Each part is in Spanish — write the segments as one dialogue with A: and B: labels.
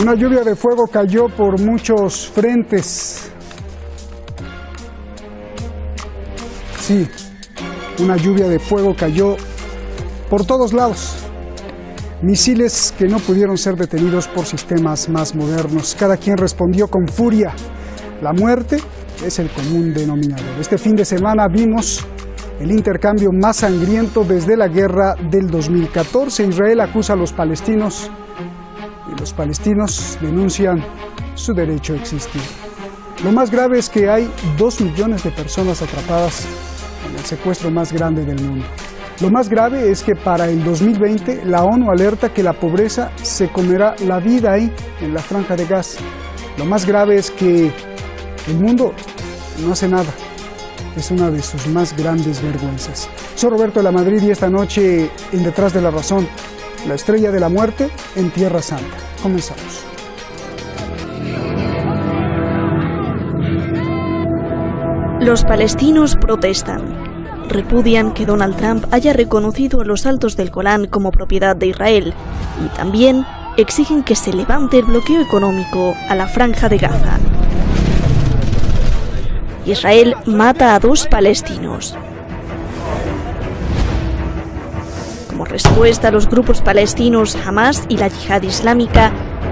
A: Una lluvia de fuego cayó por muchos frentes. Sí, una lluvia de fuego cayó por todos lados. Misiles que no pudieron ser detenidos por sistemas más modernos. Cada quien respondió con furia. La muerte es el común denominador. Este fin de semana vimos el intercambio más sangriento desde la guerra del 2014. Israel acusa a los palestinos y los palestinos denuncian su derecho a existir. Lo más grave es que hay 2 millones de personas atrapadas en el secuestro más grande del mundo. Lo más grave es que para el 2020 la ONU alerta que la pobreza se comerá la vida ahí, en la Franja de Gaza. Lo más grave es que el mundo no hace nada. Es una de sus más grandes vergüenzas. Soy Roberto de la Madrid y esta noche en Detrás de la Razón, la estrella de la muerte en Tierra Santa. Comenzamos.
B: Los palestinos protestan. Repudian que Donald Trump haya reconocido a los Altos del Golán como propiedad de Israel y también exigen que se levante el bloqueo económico a la Franja de Gaza. Israel mata a 2 palestinos. Como respuesta, los grupos palestinos Hamas y la Yihad Islámica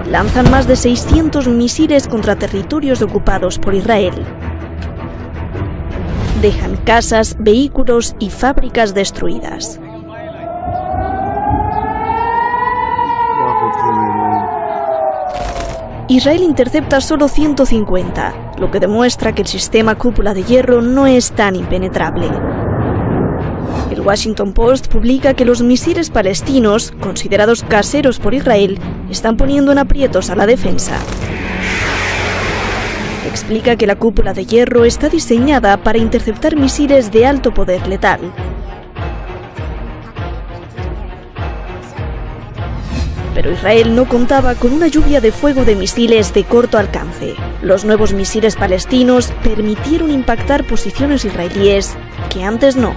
B: lanzan más de 600 misiles contra territorios ocupados por Israel. Dejan casas, vehículos y fábricas destruidas. Israel intercepta solo 150, lo que demuestra que el sistema cúpula de hierro no es tan impenetrable. El Washington Post publica que los misiles palestinos, considerados caseros por Israel, están poniendo en aprietos a la defensa. Explica que la cúpula de hierro está diseñada para interceptar misiles de alto poder letal. Pero Israel no contaba con una lluvia de fuego de misiles de corto alcance. Los nuevos misiles palestinos permitieron impactar posiciones israelíes que antes no.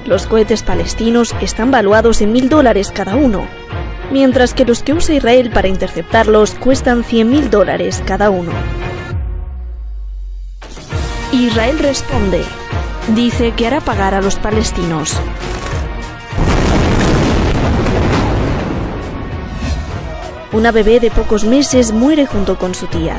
B: Los cohetes palestinos están valuados en $1.000 cada uno, mientras que los que usa Israel para interceptarlos cuestan $100.000 cada uno. Israel responde. Dice que hará pagar a los palestinos. Una bebé de pocos meses muere junto con su tía.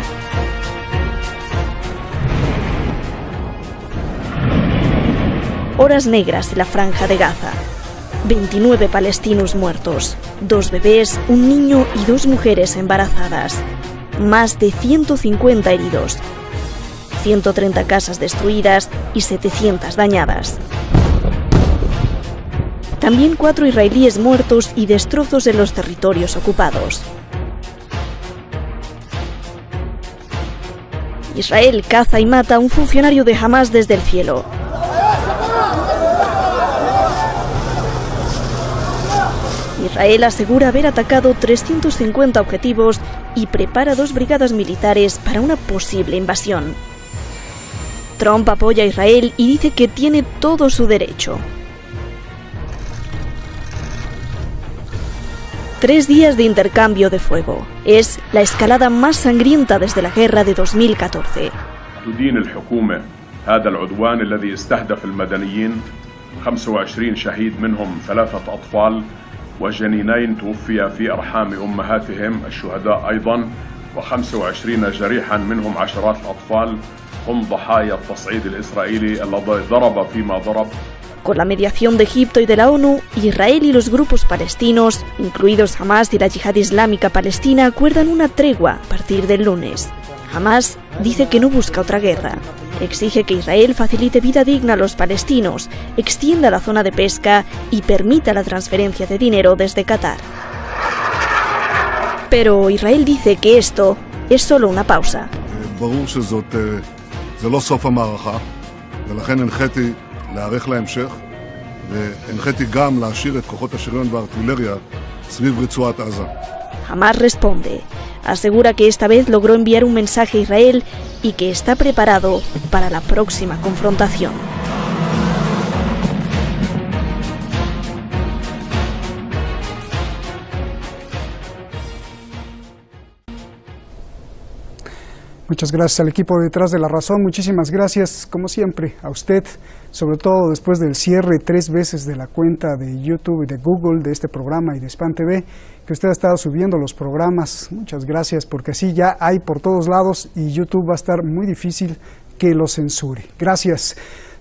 B: Horas negras de la Franja de Gaza. 29 palestinos muertos, 2 bebés, un niño y 2 mujeres embarazadas. Más de 150 heridos. 130 casas destruidas y 700 dañadas. También 4 israelíes muertos y destrozos en los territorios ocupados. Israel caza y mata a un funcionario de Hamas desde el cielo. Israel asegura haber atacado 350 objetivos y prepara 2 brigadas militares para una posible invasión. Trump apoya a Israel y dice que tiene todo su derecho. 3 días de intercambio de fuego. Es la escalada más sangrienta desde la guerra de 2014.
C: تدين الحكومة هذا العدوان الذي استهدف المدنيين 25 شهيد منهم 3 أطفال وجنينين توفيا في أرحام أمهاتهم الشهداء أيضا و25 جريحا منهم عشرات الأطفال هم ضحايا التصعيد الإسرائيلي الذي ضرب فيما ضرب.
B: Con la mediación de Egipto y de la ONU, Israel y los grupos palestinos, incluidos Hamas y la Yihad Islámica Palestina, acuerdan una tregua a partir del lunes. Hamas dice que no busca otra guerra. Exige que Israel facilite vida digna a los palestinos, extienda la zona de pesca y permita la transferencia de dinero desde Qatar. Pero Israel dice que esto es solo una pausa.
D: להיערך להמשך, והנחיתי גם להשאיר את כוחות השריון והארטילריה סביב רצועת עזה.
B: Hamas responde. Asegura que esta vez logró enviar un mensaje a Israel y que está preparado para la próxima confrontación.
A: Muchas gracias al equipo detrás de La Razón, muchísimas gracias, como siempre, a usted, sobre todo después del cierre 3 veces de la cuenta de YouTube y de Google, de este programa y de Span TV, que usted ha estado subiendo los programas. Muchas gracias, porque así ya hay por todos lados y YouTube va a estar muy difícil que lo censure. Gracias.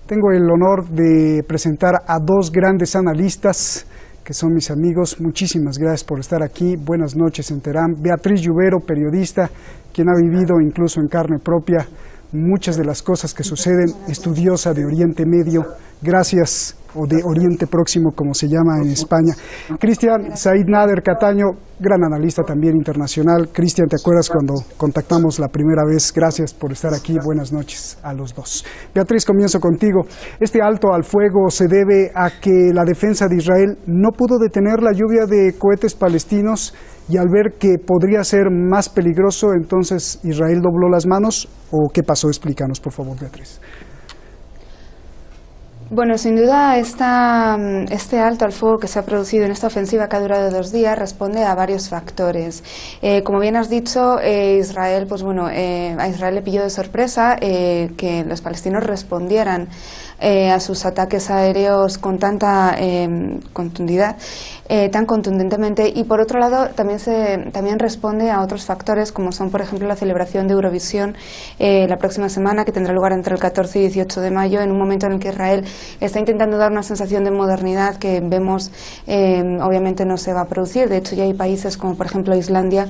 A: Tengo el honor de presentar a 2 grandes analistas, que son mis amigos. Muchísimas gracias por estar aquí. Buenas noches en Teherán. Beatriz Lluvero, periodista, quien ha vivido incluso en carne propia muchas de las cosas que suceden, estudiosa de Oriente Medio, gracias, o de Oriente Próximo, como se llama en España. Cristian Said Nader Cataño, gran analista también internacional. Cristian, ¿te acuerdas cuando contactamos la primera vez? Gracias por estar aquí, buenas noches a los 2. Beatriz, comienzo contigo. Este alto al fuego se debe a que la defensa de Israel no pudo detener la lluvia de cohetes palestinos, y al ver que podría ser más peligroso, entonces Israel dobló las manos, ¿o qué pasó? Explícanos, por favor, Beatriz.
E: Bueno, sin duda este alto al fuego que se ha producido en esta ofensiva que ha durado 2 días responde a varios factores. Como bien has dicho, Israel, a Israel le pilló de sorpresa que los palestinos respondieran a sus ataques aéreos con tanta contundidad, tan contundentemente, y por otro lado también responde a otros factores, como son, por ejemplo, la celebración de Eurovisión la próxima semana, que tendrá lugar entre el 14 y 18 de mayo, en un momento en el que Israel está intentando dar una sensación de modernidad que vemos obviamente no se va a producir. De hecho, ya hay países como por ejemplo Islandia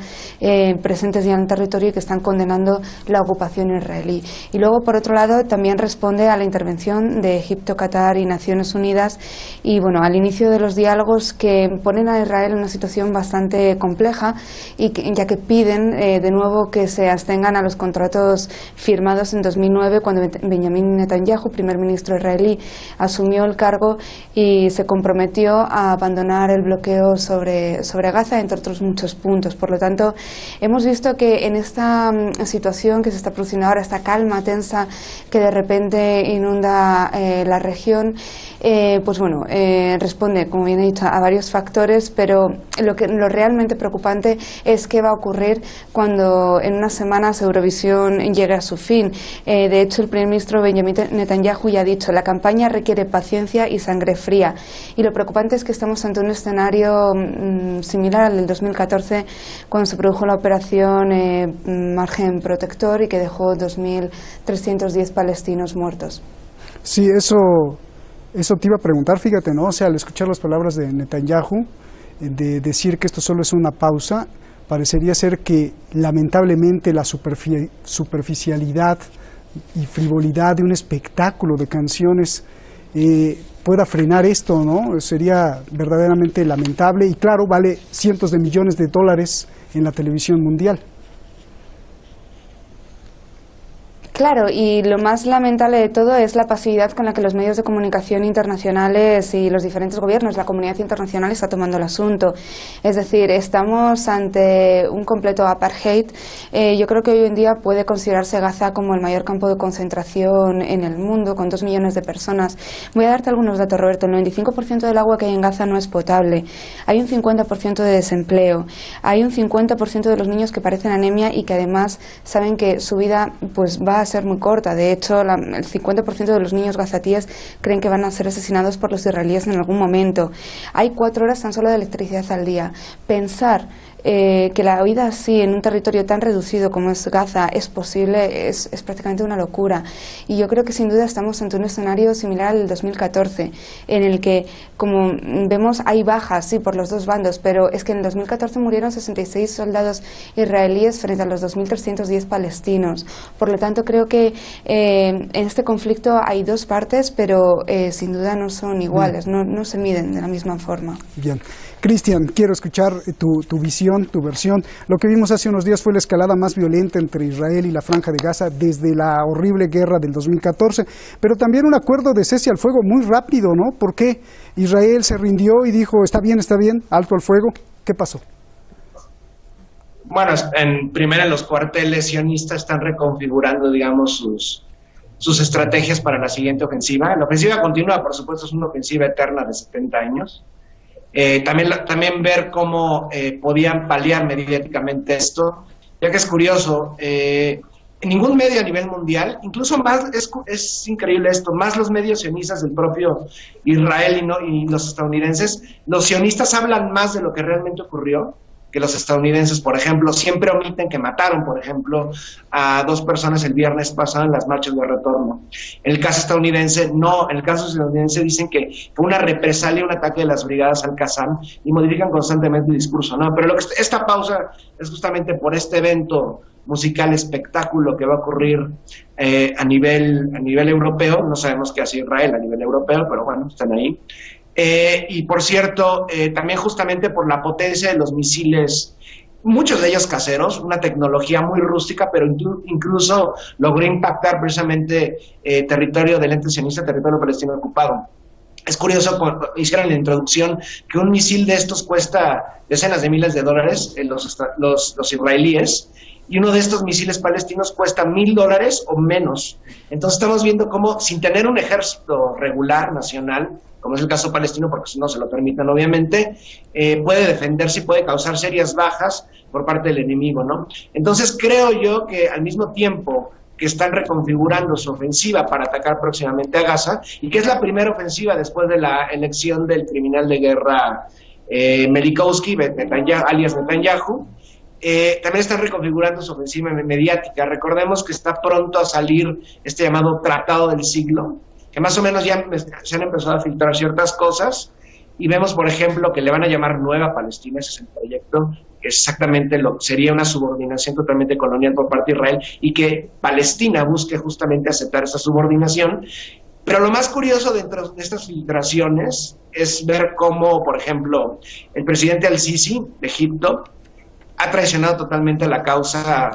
E: presentes ya en el territorio y que están condenando la ocupación israelí. Y luego, por otro lado, también responde a la intervención de Egipto, Qatar y Naciones Unidas, y bueno, al inicio de los diálogos que ponen a Israel en una situación bastante compleja, y ya que piden de nuevo que se abstengan a los contratos firmados en 2009, cuando Benjamin Netanyahu, primer ministro israelí, asumió el cargo y se comprometió a abandonar el bloqueo sobre Gaza, entre otros muchos puntos. Por lo tanto, hemos visto que en esta situación que se está produciendo ahora, esta calma tensa que de repente inunda la región, responde, como bien he dicho, a varios factores, pero lo realmente preocupante es qué va a ocurrir cuando en unas semanas Eurovisión llegue a su fin. De hecho, el primer ministro Benjamin Netanyahu ya ha dicho: la campaña requiere paciencia y sangre fría. Y lo preocupante es que estamos ante un escenario similar al del 2014, cuando se produjo la operación Margen Protector y que dejó 2.310 palestinos muertos.
A: Sí, eso te iba a preguntar, fíjate, ¿no? O sea, al escuchar las palabras de Netanyahu, de decir que esto solo es una pausa, parecería ser que lamentablemente la superficialidad y frivolidad de un espectáculo de canciones pueda frenar esto, ¿no? Sería verdaderamente lamentable y claro, vale cientos de millones de dólares en la televisión mundial.
E: Claro, y lo más lamentable de todo es la pasividad con la que los medios de comunicación internacionales y los diferentes gobiernos, la comunidad internacional, está tomando el asunto. Es decir, estamos ante un completo apartheid. Yo creo que hoy en día puede considerarse Gaza como el mayor campo de concentración en el mundo, con 2 millones de personas. Voy a darte algunos datos, Roberto. El 95% del agua que hay en Gaza no es potable. Hay un 50% de desempleo. Hay un 50% de los niños que padecen anemia y que además saben que su vida va a ser muy corta. De hecho, el 50% de los niños gazatíes creen que van a ser asesinados por los israelíes en algún momento. Hay 4 horas tan solo de electricidad al día. Pensar que la vida así en un territorio tan reducido como es Gaza es posible es prácticamente una locura. Y yo creo que sin duda estamos ante un escenario similar al del 2014, en el que, como vemos, hay bajas, sí, por los 2 bandos, pero es que en el 2014 murieron 66 soldados israelíes frente a los 2.310 palestinos. Por lo tanto, creo que en este conflicto hay 2 partes, pero sin duda no son iguales, no se miden de la misma forma.
A: Bien. Cristian, quiero escuchar tu visión, tu versión. Lo que vimos hace unos días fue la escalada más violenta entre Israel y la Franja de Gaza desde la horrible guerra del 2014, pero también un acuerdo de cese al fuego muy rápido, ¿no? ¿Por qué? Israel se rindió y dijo, está bien, alto al fuego. ¿Qué pasó?
F: Bueno, primero los cuarteles sionistas están reconfigurando, digamos, sus estrategias para la siguiente ofensiva. La ofensiva continua, por supuesto, es una ofensiva eterna de 70 años. También ver cómo podían paliar mediáticamente esto, ya que es curioso, ningún medio a nivel mundial, incluso más, es increíble esto, más los medios sionistas del propio Israel y los estadounidenses, los sionistas hablan más de lo que realmente ocurrió que los estadounidenses. Por ejemplo, siempre omiten que mataron, por ejemplo, a 2 personas el viernes pasado en las marchas de retorno. En el caso estadounidense, no, en el caso estadounidense dicen que fue una represalia, un ataque de las brigadas Al-Qassam, y modifican constantemente el discurso, ¿no? Pero esta pausa es justamente por este evento musical, espectáculo que va a ocurrir a nivel europeo. No sabemos qué hace Israel a nivel europeo, pero bueno, están ahí. Y por cierto, también justamente por la potencia de los misiles, muchos de ellos caseros, una tecnología muy rústica, pero incluso logró impactar precisamente territorio del ente sionista, territorio palestino ocupado. Es curioso, cuando hicieron la introducción, que un misil de estos cuesta decenas de miles de dólares, los israelíes, y uno de estos misiles palestinos cuesta $1,000 o menos. Entonces estamos viendo cómo, sin tener un ejército regular, nacional, como es el caso palestino, porque si no se lo permiten obviamente, puede defenderse y puede causar serias bajas por parte del enemigo, ¿no? Entonces creo yo que al mismo tiempo que están reconfigurando su ofensiva para atacar próximamente a Gaza, y que es la primera ofensiva después de la elección del criminal de guerra Melikowski, alias Netanyahu, también están reconfigurando su ofensiva mediática. Recordemos que está pronto a salir este llamado Tratado del Siglo, que más o menos ya se han empezado a filtrar ciertas cosas, y vemos, por ejemplo, que le van a llamar Nueva Palestina, ese es el proyecto, que exactamente sería una subordinación totalmente colonial por parte de Israel, y que Palestina busque justamente aceptar esa subordinación. Pero lo más curioso dentro de estas filtraciones es ver cómo, por ejemplo, el presidente Al-Sisi de Egipto ha traicionado totalmente la causa,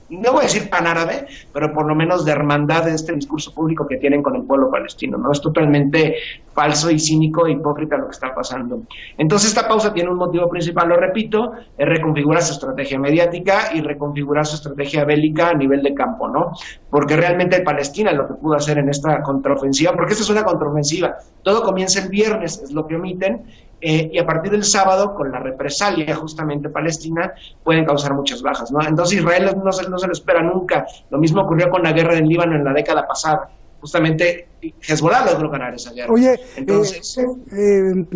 F: no voy a decir panárabe, pero por lo menos de hermandad de este discurso público que tienen con el pueblo palestino, ¿no? Es totalmente falso y cínico e hipócrita lo que está pasando. Entonces esta pausa tiene un motivo principal, lo repito, es reconfigurar su estrategia mediática y reconfigurar su estrategia bélica a nivel de campo, ¿no? Porque realmente Palestina lo que pudo hacer en esta contraofensiva, porque esta es una contraofensiva, todo comienza el viernes, es lo que omiten, y a partir del sábado, con la represalia justamente palestina, pueden causar muchas bajas, ¿no? Entonces Israel no se lo espera nunca. Lo mismo ocurrió con la guerra del Líbano en la década pasada. Justamente Hezbollah logró ganar esa guerra.
A: Oye,
F: entonces,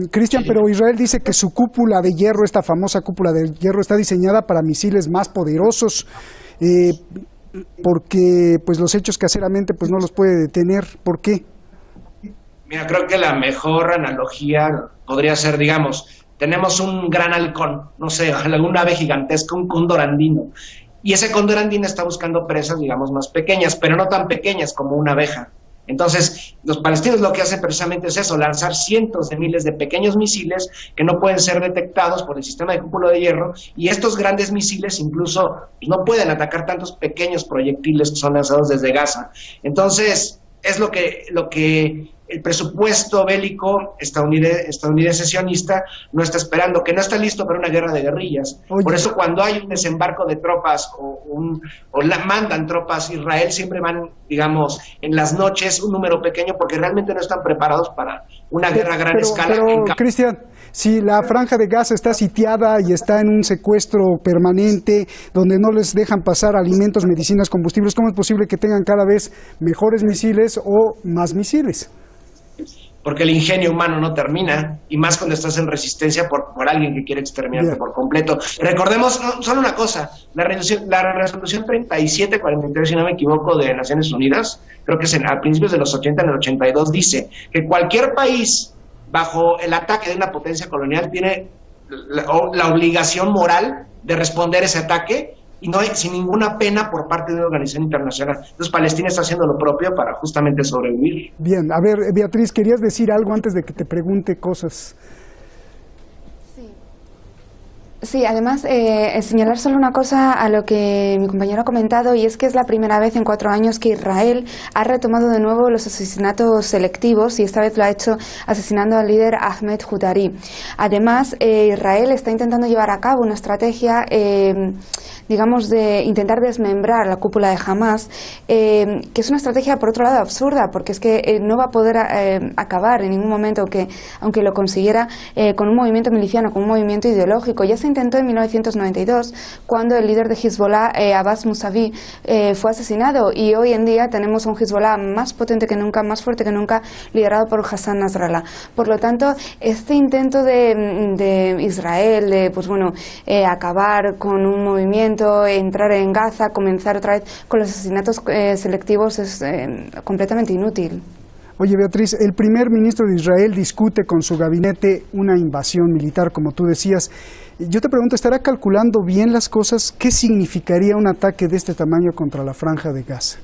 A: Cristian, pero Israel dice que su cúpula de hierro, esta famosa cúpula de hierro, está diseñada para misiles más poderosos, porque pues los hechos caseramente pues no los puede detener. ¿Por qué?
F: Mira, creo que la mejor analogía podría ser, digamos, tenemos un gran halcón, no sé, alguna ave gigantesca, un cóndor andino, y ese cóndor andino está buscando presas, digamos, más pequeñas, pero no tan pequeñas como una abeja. Entonces, los palestinos lo que hacen precisamente es eso, lanzar cientos de miles de pequeños misiles que no pueden ser detectados por el sistema de cúpula de hierro, y estos grandes misiles incluso no pueden atacar tantos pequeños proyectiles que son lanzados desde Gaza. Entonces, es lo que el presupuesto bélico estadounidense sionista no está esperando, que no está listo para una guerra de guerrillas. Oye. Por eso cuando hay un desembarco de tropas mandan tropas a Israel, siempre van, digamos, en las noches, un número pequeño, porque realmente no están preparados para una guerra a gran escala.
A: Pero, Cristian, si la franja de Gaza está sitiada y está en un secuestro permanente, donde no les dejan pasar alimentos, medicinas, combustibles, ¿cómo es posible que tengan cada vez mejores misiles o más misiles?
F: Porque el ingenio humano no termina, y más cuando estás en resistencia por alguien que quiere exterminarte por completo. Recordemos solo una cosa, la resolución 3743, si no me equivoco, de Naciones Unidas, creo que es a principios de los 80, en el 82, dice que cualquier país bajo el ataque de una potencia colonial tiene la obligación moral de responder ese ataque, y no hay sin ninguna pena por parte de una organización internacional. Entonces Palestina está haciendo lo propio para justamente sobrevivir.
A: Bien, a ver, Beatriz, querías decir algo antes de que te pregunte cosas.
E: Sí, además, señalar solo una cosa a lo que mi compañero ha comentado, y es que es la primera vez en 4 años que Israel ha retomado de nuevo los asesinatos selectivos, y esta vez lo ha hecho asesinando al líder Ahmed Hudari. Además, Israel está intentando llevar a cabo una estrategia digamos, de intentar desmembrar la cúpula de Hamás, que es una estrategia, por otro lado, absurda, porque es que no va a poder acabar en ningún momento, aunque lo consiguiera, con un movimiento miliciano, con un movimiento ideológico. Ya se intentó en 1992, cuando el líder de Hezbollah, Abbas Mousavi, fue asesinado, y hoy en día tenemos a un Hezbollah más potente que nunca, más fuerte que nunca, liderado por Hassan Nasrallah. Por lo tanto, este intento de Israel de acabar con un movimiento, entrar en Gaza, comenzar otra vez con los asesinatos selectivos es completamente inútil.
A: Oye, Beatriz, el primer ministro de Israel discute con su gabinete una invasión militar, como tú decías. Yo te pregunto, ¿estará calculando bien las cosas? ¿Qué significaría un ataque de este tamaño contra la Franja de Gaza?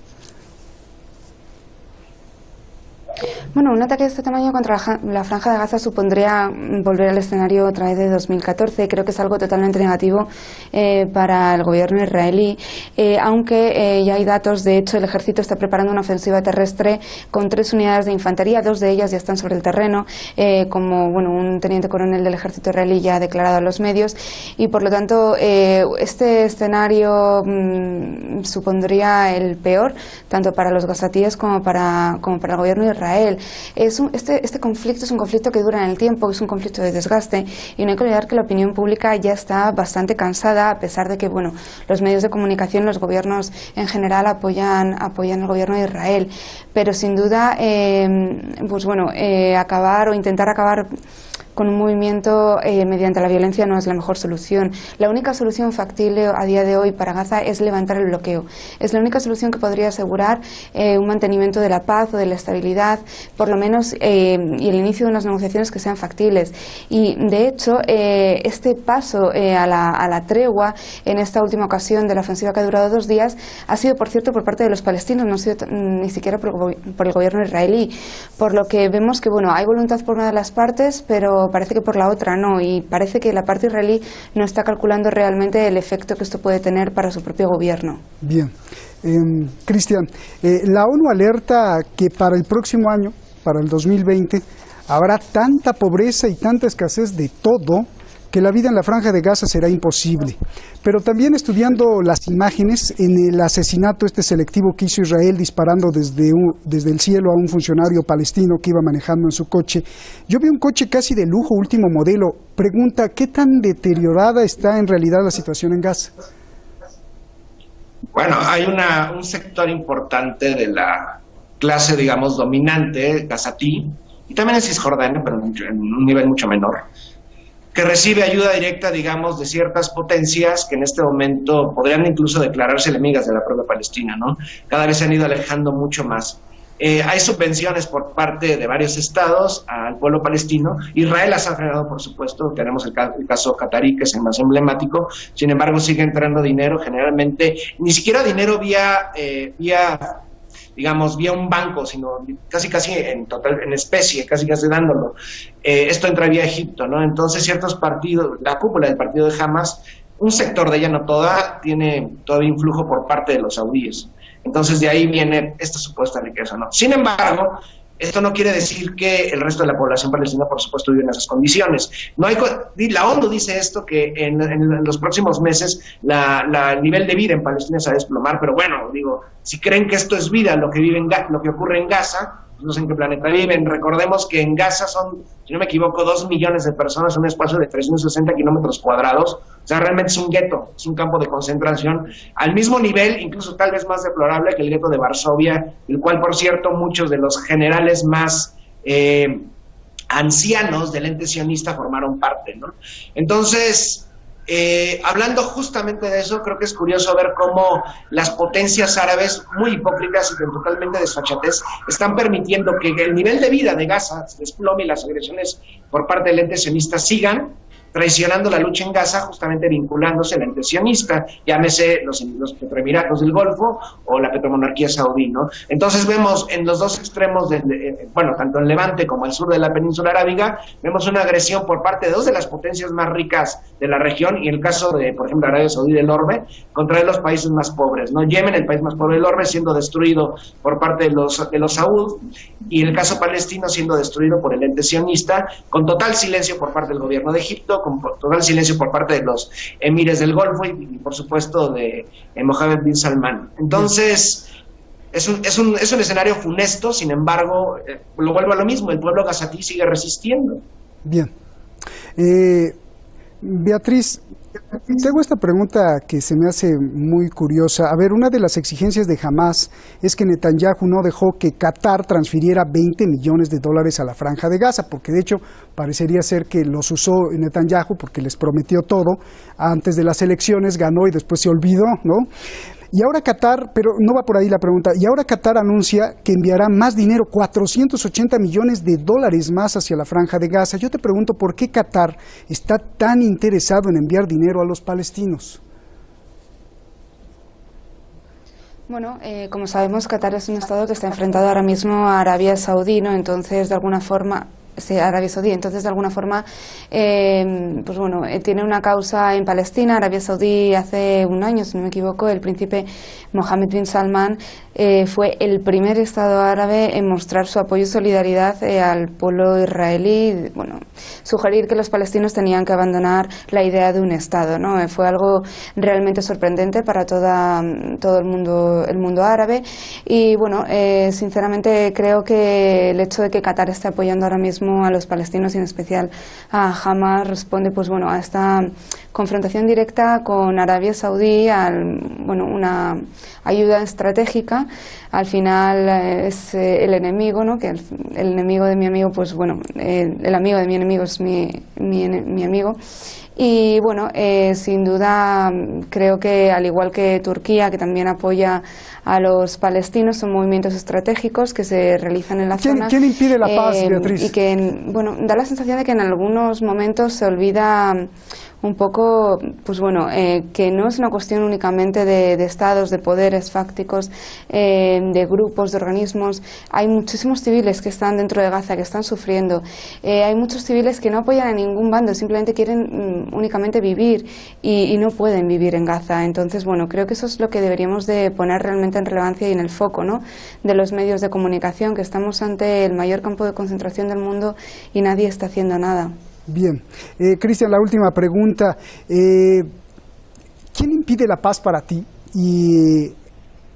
E: Bueno, un ataque de este tamaño contra la Franja de Gaza supondría volver al escenario otra vez de 2014. Creo que es algo totalmente negativo para el gobierno israelí, aunque ya hay datos. De hecho, el ejército está preparando una ofensiva terrestre con 3 unidades de infantería, 2 de ellas ya están sobre el terreno, un teniente coronel del ejército israelí ya ha declarado a los medios, y por lo tanto este escenario supondría el peor, tanto para los gazatíes como para el gobierno de Israel. Este conflicto es un conflicto que dura en el tiempo, es un conflicto de desgaste, y no hay que olvidar que la opinión pública ya está bastante cansada, a pesar de que los medios de comunicación, los gobiernos en general apoyan al gobierno de Israel. Pero sin duda, acabar o intentar acabar con un movimiento mediante la violencia no es la mejor solución. La única solución factible a día de hoy para Gaza es levantar el bloqueo. Es la única solución que podría asegurar un mantenimiento de la paz o de la estabilidad, por lo menos, y el inicio de unas negociaciones que sean factibles. Y, de hecho, este paso a la tregua en esta última ocasión de la ofensiva que ha durado 2 días ha sido, por cierto, por parte de los palestinos, no ha sido ni siquiera por el gobierno israelí. Por lo que vemos que hay voluntad por una de las partes, pero parece que por la otra no, y parece que la parte israelí no está calculando realmente el efecto que esto puede tener para su propio gobierno.
A: Bien. Cristian, la ONU alerta que para el próximo año, para el 2020, habrá tanta pobreza y tanta escasez de todo que la vida en la Franja de Gaza será imposible. Pero también estudiando las imágenes en el asesinato selectivo que hizo Israel disparando desde el cielo a un funcionario palestino que iba manejando en su coche, yo vi un coche casi de lujo, último modelo. Pregunta, ¿qué tan deteriorada está en realidad la situación en Gaza?
F: Bueno, hay un sector importante de la clase, digamos, dominante, gazatí, y también en Cisjordania, pero en un nivel mucho menor, que recibe ayuda directa, digamos, de ciertas potencias que en este momento podrían incluso declararse enemigas de la propia Palestina, ¿no? Cada vez se han ido alejando mucho más. Hay subvenciones por parte de varios estados al pueblo palestino. Israel las ha frenado, por supuesto. Tenemos el caso catarí, que es el más emblemático. Sin embargo, sigue entrando dinero, generalmente, ni siquiera dinero vía un banco, sino casi en especie, casi dándolo. Esto entra vía Egipto, ¿no? Entonces ciertos partidos, la cúpula del partido de Hamas, un sector de ella, no toda, tiene todavía influjo por parte de los saudíes. Entonces de ahí viene esta supuesta riqueza, ¿no? Sin embargo, esto no quiere decir que el resto de la población palestina, por supuesto, vive en esas condiciones. La ONU dice esto, que en los próximos meses el nivel de vida en Palestina se va a desplomar, pero si creen que esto es vida, lo que ocurre en Gaza, no sé en qué planeta viven. Recordemos que en Gaza son, si no me equivoco, 2 millones de personas, un espacio de 360 kilómetros cuadrados. O sea, realmente es un gueto, es un campo de concentración, al mismo nivel, incluso tal vez más deplorable que el gueto de Varsovia, el cual, por cierto, muchos de los generales más ancianos del ente sionista formaron parte, ¿no? Entonces, hablando justamente de eso, creo que es curioso ver cómo las potencias árabes, muy hipócritas y totalmente desfachatez, están permitiendo que el nivel de vida de Gaza se desplome y las agresiones por parte del ente sionista sigan, traicionando la lucha en Gaza, justamente vinculándose al ente sionista, llámese los petroemiratos del Golfo o la petromonarquía saudí, ¿no? Entonces vemos en los dos extremos, tanto en Levante como el sur de la península arábiga, vemos una agresión por parte de 2 de las potencias más ricas de la región, y el caso de, por ejemplo, Arabia Saudí del Orbe, contra los países más pobres, ¿no? Yemen, el país más pobre del Orbe, siendo destruido por parte de los saud, y el caso palestino siendo destruido por el ente sionista, con total silencio por parte del gobierno de Egipto, con total silencio por parte de los emires del Golfo y por supuesto de Mohammed bin Salman. Entonces, es un escenario funesto, sin embargo, lo vuelvo a lo mismo, el pueblo gazatí sigue resistiendo.
A: Bien. Beatriz, te hago esta pregunta que se me hace muy curiosa. A ver, una de las exigencias de Hamás es que Netanyahu no dejó que Qatar transfiriera 20 millones de dólares a la Franja de Gaza, porque de hecho parecería ser que los usó Netanyahu porque les prometió todo antes de las elecciones, ganó y después se olvidó, ¿no? Y ahora Qatar, pero no va por ahí la pregunta, y ahora Qatar anuncia que enviará más dinero, 480 millones de dólares más hacia la Franja de Gaza. Yo te pregunto, ¿por qué Qatar está tan interesado en enviar dinero a los palestinos?
E: Bueno, como sabemos, Qatar es un estado que está enfrentado ahora mismo a Arabia Saudí, ¿no? Entonces, de alguna forma... Sí, Arabia Saudí. Entonces, de alguna forma, pues bueno, tiene una causa en Palestina. Arabia Saudí, hace un año, si no me equivoco, el príncipe Mohammed bin Salman fue el primer estado árabe en mostrar su apoyo y solidaridad al pueblo israelí. Bueno, sugerir que los palestinos tenían que abandonar la idea de un estado, ¿no? Fue algo realmente sorprendente para todo el mundo árabe. Y bueno, sinceramente creo que el hecho de que Qatar esté apoyando ahora mismo a los palestinos y en especial a Hamás responde pues bueno a esta confrontación directa con Arabia Saudí, una ayuda estratégica. Al final es el enemigo, ¿no? Que el enemigo de mi amigo, pues bueno, el amigo de mi enemigo es mi amigo. Y bueno, sin duda creo que al igual que Turquía, que también apoya a los palestinos, son movimientos estratégicos que se realizan en la zona.
A: ¿Quién impide la paz, Beatriz?
E: Y que, bueno, da la sensación de que en algunos momentos se olvida un poco, pues bueno, que no es una cuestión únicamente de estados, de poderes fácticos, de grupos, de organismos. Hay muchísimos civiles que están dentro de Gaza, que están sufriendo. Hay muchos civiles que no apoyan a ningún bando, simplemente quieren únicamente vivir y no pueden vivir en Gaza. Entonces, bueno, creo que eso es lo que deberíamos de poner realmente en relevancia y en el foco, ¿no?, de los medios de comunicación, que estamos ante el mayor campo de concentración del mundo y nadie está haciendo nada.
A: Bien. Cristian, la última pregunta. ¿Quién impide la paz para ti? Y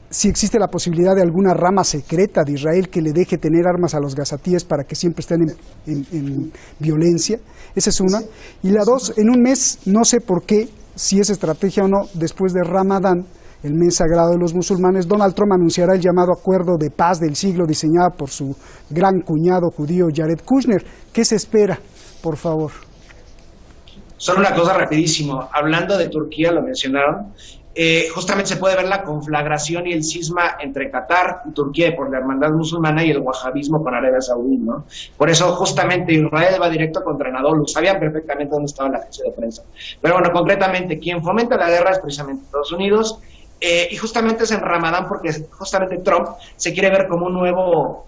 A: si existe la posibilidad de alguna rama secreta de Israel que le deje tener armas a los gazatíes para que siempre estén en violencia. Esa es una. Y la dos, en un mes, no sé por qué, si es estrategia o no, después de Ramadán, el mes sagrado de los musulmanes, Donald Trump anunciará el llamado acuerdo de paz del siglo diseñado por su gran cuñado judío Jared Kushner. ¿Qué se espera? Por favor.
F: Solo una cosa rapidísimo, hablando de Turquía, lo mencionaron, justamente se puede ver la conflagración y el cisma entre Qatar y Turquía por la hermandad musulmana y el wahabismo con Arabia Saudí, ¿no? Por eso justamente Israel va directo contra Anadolu, sabían perfectamente dónde estaba la agencia de prensa. Pero bueno, concretamente, quien fomenta la guerra es precisamente Estados Unidos, y justamente es en Ramadán porque justamente Trump se quiere ver como un nuevo,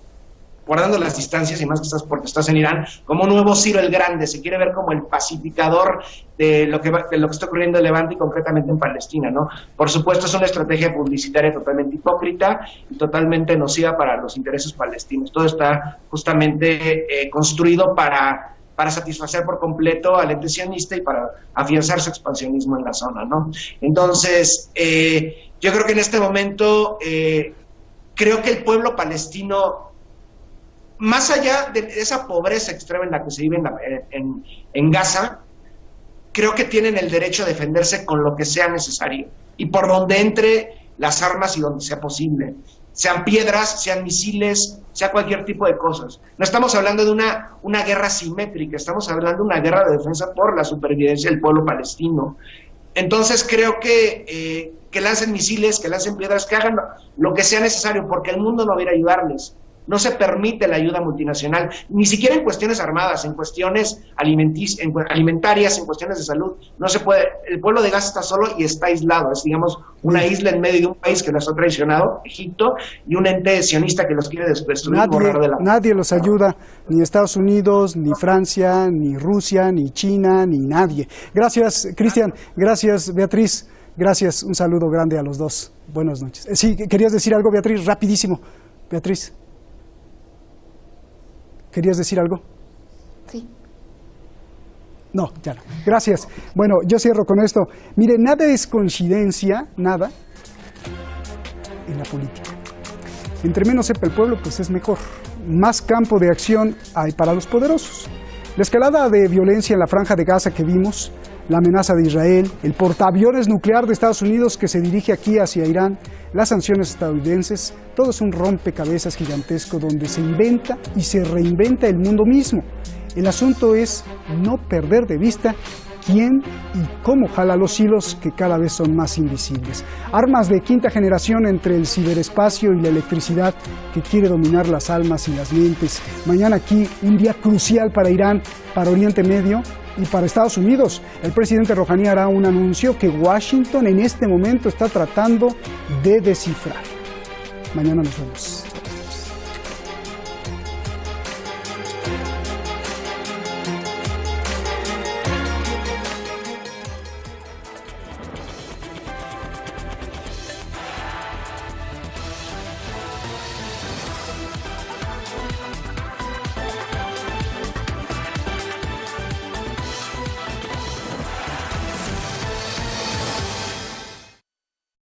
F: guardando las distancias y más que porque estás en Irán, como un nuevo Ciro el Grande, se quiere ver como el pacificador de lo que está ocurriendo en Levante y concretamente en Palestina, ¿no? Por supuesto es una estrategia publicitaria totalmente hipócrita y totalmente nociva para los intereses palestinos. Todo está justamente construido para satisfacer por completo al ente sionista y para afianzar su expansionismo en la zona, ¿no? Entonces, yo creo que en este momento, creo que el pueblo palestino, más allá de esa pobreza extrema en la que se vive en Gaza, creo que tienen el derecho a defenderse con lo que sea necesario y por donde entre las armas y donde sea posible. Sean piedras, sean misiles, sea cualquier tipo de cosas. No estamos hablando de una guerra simétrica, estamos hablando de una guerra de defensa por la supervivencia del pueblo palestino. Entonces creo que lancen misiles, que lancen piedras, que hagan lo que sea necesario, porque el mundo no va a ir a ayudarles. No se permite la ayuda multinacional, ni siquiera en cuestiones armadas, en cuestiones alimentarias, en cuestiones de salud. No se puede. El pueblo de Gaza está solo y está aislado. Es, digamos, una isla en medio de un país que los ha traicionado, Egipto, y un ente sionista que los quiere destruir.
A: Nadie los ayuda, ni Estados Unidos, ni Francia, ni Rusia, ni China, ni nadie. Gracias, Cristian. Gracias, Beatriz. Gracias. Un saludo grande a los dos. Buenas noches. Sí, ¿querías decir algo, Beatriz? Rapidísimo. Beatriz. ¿Querías decir algo?
E: Sí.
A: No, ya no. Gracias. Bueno, yo cierro con esto. Mire, nada es coincidencia, nada, en la política. Entre menos sepa el pueblo, pues es mejor. Más campo de acción hay para los poderosos. La escalada de violencia en la Franja de Gaza que vimos, la amenaza de Israel, el portaaviones nuclear de Estados Unidos que se dirige aquí hacia Irán, las sanciones estadounidenses, todo es un rompecabezas gigantesco donde se inventa y se reinventa el mundo mismo. El asunto es no perder de vista quién y cómo jala los hilos que cada vez son más invisibles. Armas de quinta generación entre el ciberespacio y la electricidad que quiere dominar las almas y las mentes. Mañana aquí un día crucial para Irán, para Oriente Medio y para Estados Unidos. El presidente Rouhani hará un anuncio que Washington en este momento está tratando de descifrar. Mañana nos vemos.